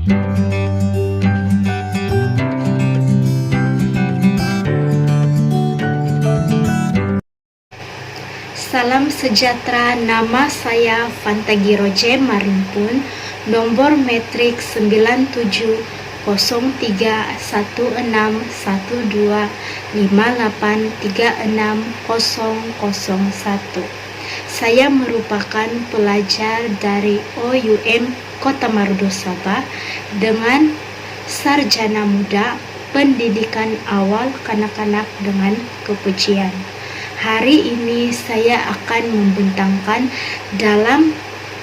Salam sejahtera, nama saya Fantagiro J. Marimpun, nomor metrik 9703161258360001. Saya merupakan pelajar dari OUM Kota Marudu Sabah dengan sarjana muda pendidikan awal kanak-kanak dengan kepujian. Hari ini saya akan membentangkan dalam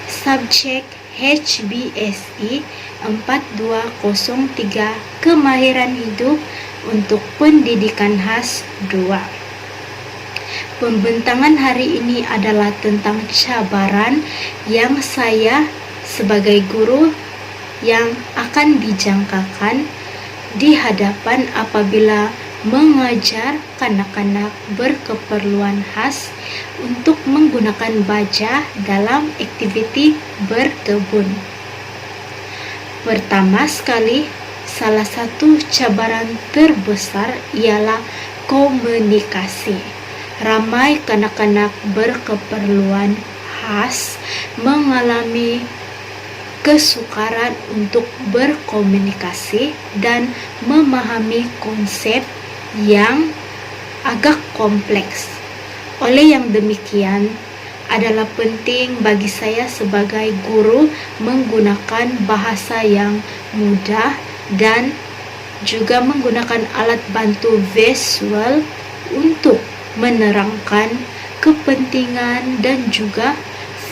subjek HBSI 4203 Kemahiran Hidup untuk Pendidikan Khas 2. Pembentangan hari ini adalah tentang cabaran yang saya sebagai guru yang akan dijangkakan di hadapan apabila mengajar kanak-kanak berkeperluan khas untuk menggunakan baja dalam aktiviti berkebun. Pertama sekali, salah satu cabaran terbesar ialah komunikasi. Ramai kanak-kanak berkeperluan khas mengalami kesukaran untuk berkomunikasi dan memahami konsep yang agak kompleks. Oleh yang demikian, adalah penting bagi saya sebagai guru menggunakan bahasa yang mudah dan juga menggunakan alat bantu visual untuk menerangkan kepentingan dan juga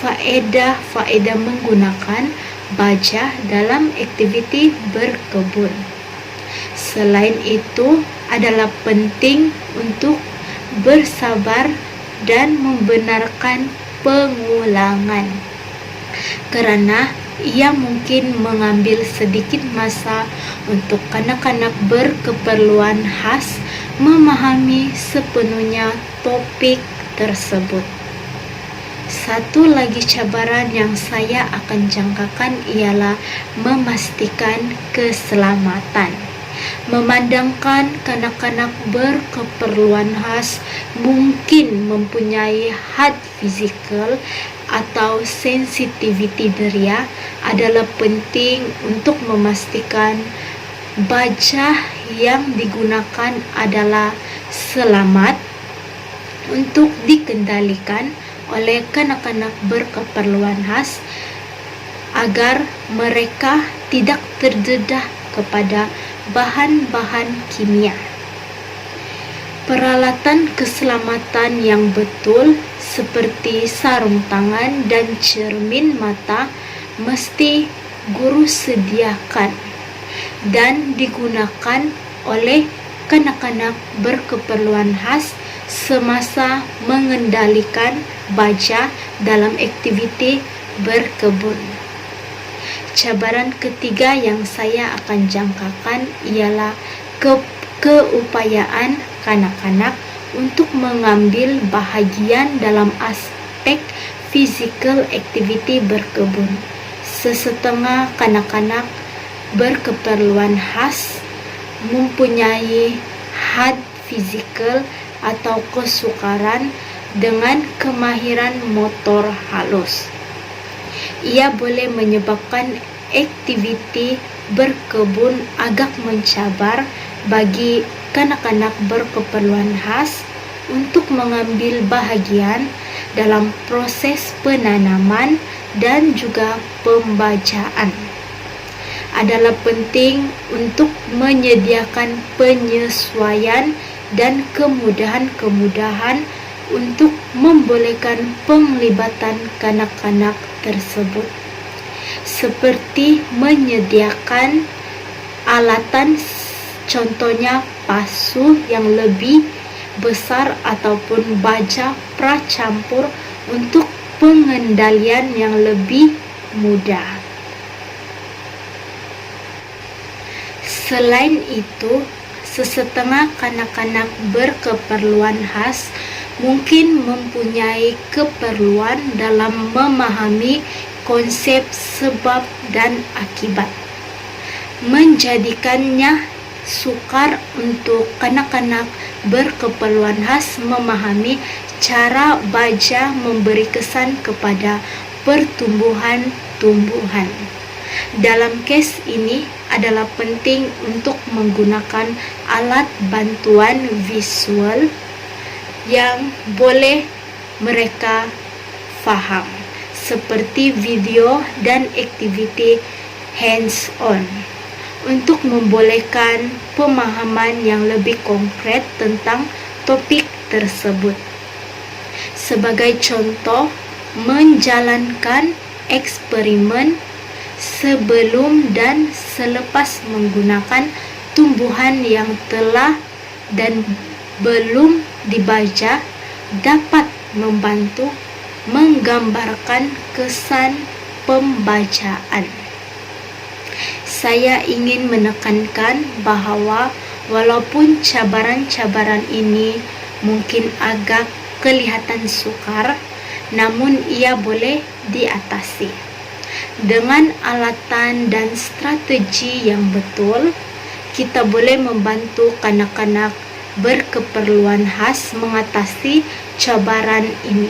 faedah-faedah menggunakan baja dalam aktiviti berkebun. Selain itu, adalah penting untuk bersabar dan membenarkan pengulangan, karena ia mungkin mengambil sedikit masa untuk kanak-kanak berkeperluan khas memahami sepenuhnya topik tersebut. Satu lagi cabaran yang saya akan jangkakan ialah memastikan keselamatan. Memandangkan kanak-kanak berkeperluan khas mungkin mempunyai hard physical atau sensitivity deria, adalah penting untuk memastikan baja yang digunakan adalah selamat untuk dikendalikan oleh kanak-kanak berkeperluan khas agar mereka tidak terdedah kepada bahan-bahan kimia. Peralatan keselamatan yang betul seperti sarung tangan dan cermin mata mesti guru sediakan dan digunakan oleh kanak-kanak berkeperluan khas semasa mengendalikan baja dalam aktiviti berkebun. Cabaran ketiga yang saya akan jangkakan ialah keupayaan kanak-kanak untuk mengambil bahagian dalam aspek physical activity berkebun. Sesetengah kanak-kanak berkeperluan khas mempunyai hard physical atau kesukaran dengan kemahiran motor halus. Ia boleh menyebabkan aktiviti berkebun agak mencabar bagi kanak-kanak berkeperluan khas untuk mengambil bahagian dalam proses penanaman dan juga pembajaan. Adalah penting untuk menyediakan penyesuaian dan kemudahan-kemudahan untuk membolehkan penglibatan kanak-kanak tersebut, seperti menyediakan alatan, contohnya pasu yang lebih besar ataupun baja pracampur untuk pengendalian yang lebih mudah. Selain itu, sesetengah kanak-kanak berkeperluan khas mungkin mempunyai keperluan dalam memahami konsep sebab dan akibat. menjadikannya sukar untuk kanak-kanak berkeperluan khas memahami cara baja memberi kesan kepada pertumbuhan-tumbuhan. Dalam case ini adalah penting untuk menggunakan alat bantuan visual yang boleh mereka faham, seperti video dan aktiviti hands-on, untuk membolehkan pemahaman yang lebih konkret tentang topik tersebut. Sebagai contoh, menjalankan eksperimen sebelum dan selepas menggunakan tumbuhan yang telah dan belum dibaja dapat membantu menggambarkan kesan pembacaan. Saya ingin menekankan bahwa walaupun cabaran-cabaran ini mungkin agak kelihatan sukar, namun ia boleh diatasi. Dengan alatan dan strategi yang betul, kita boleh membantu kanak-kanak berkeperluan khas mengatasi cabaran ini.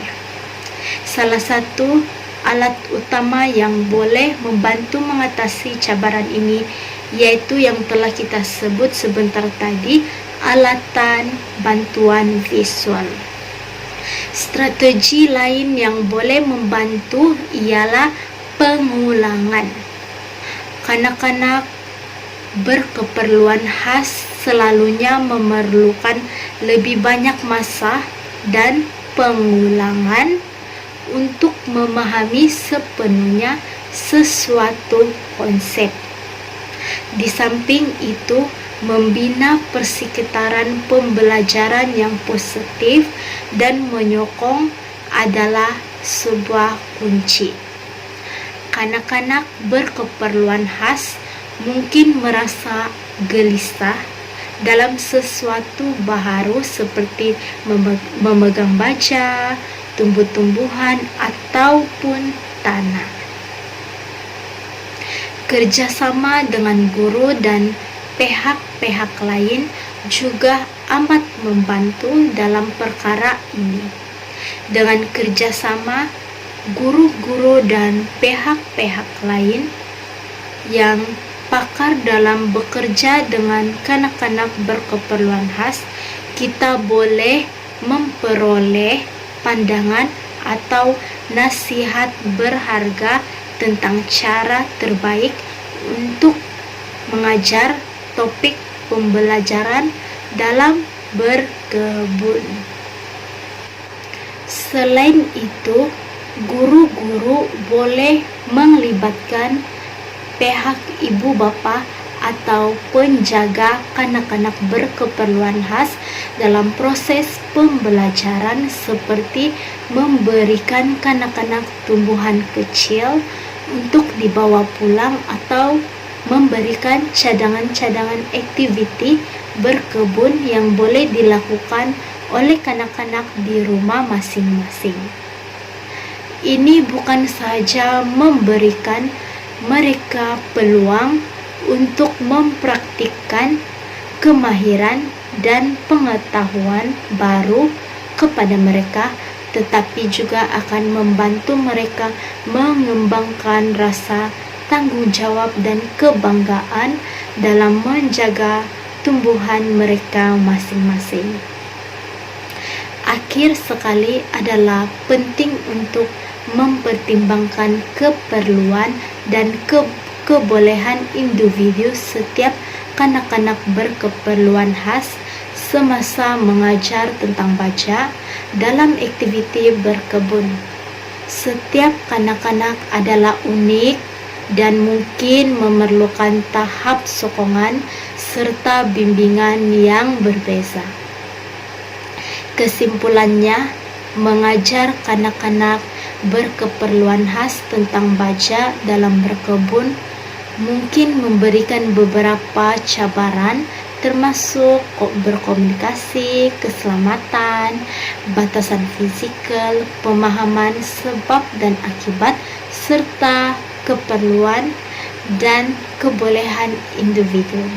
Salah satu alat utama yang boleh membantu mengatasi cabaran ini yaitu yang telah kita sebut sebentar tadi, alatan bantuan visual. Strategi lain yang boleh membantu ialah pengulangan. Kanak-kanak berkeperluan khas selalunya memerlukan lebih banyak masa dan pengulangan untuk memahami sepenuhnya sesuatu konsep. Di samping itu, membina persekitaran pembelajaran yang positif dan menyokong adalah sebuah kunci. Kanak-kanak berkeperluan khas mungkin merasa gelisah dalam sesuatu baharu seperti memegang baja, tumbuh-tumbuhan, ataupun tanah. Kerjasama dengan guru dan pihak-pihak lain juga amat membantu dalam perkara ini. Dengan kerjasama, guru-guru dan pihak-pihak lain yang pakar dalam bekerja dengan kanak-kanak berkeperluan khas, kita boleh memperoleh pandangan atau nasihat berharga tentang cara terbaik untuk mengajar topik pembelajaran dalam berkebun. Selain itu, guru-guru boleh melibatkan pihak ibu bapa atau penjaga kanak-kanak berkeperluan khas dalam proses pembelajaran, seperti memberikan kanak-kanak tumbuhan kecil untuk dibawa pulang atau memberikan cadangan-cadangan aktiviti berkebun yang boleh dilakukan oleh kanak-kanak di rumah masing-masing. Ini bukan saja memberikan mereka peluang untuk mempraktikkan kemahiran dan pengetahuan baru kepada mereka, tetapi juga akan membantu mereka mengembangkan rasa tanggung jawab dan kebanggaan dalam menjaga tumbuhan mereka masing-masing. Akhir sekali, adalah penting untuk mempertimbangkan keperluan dan kebolehan individu setiap kanak-kanak berkeperluan khas semasa mengajar tentang baja dalam aktiviti berkebun. Setiap kanak-kanak adalah unik dan mungkin memerlukan tahap sokongan serta bimbingan yang berbeza. Kesimpulannya, mengajar kanak-kanak berkeperluan khas tentang baja dalam berkebun mungkin memberikan beberapa cabaran, termasuk berkomunikasi, keselamatan, batasan fisikal, pemahaman sebab dan akibat, serta keperluan dan kebolehan individu.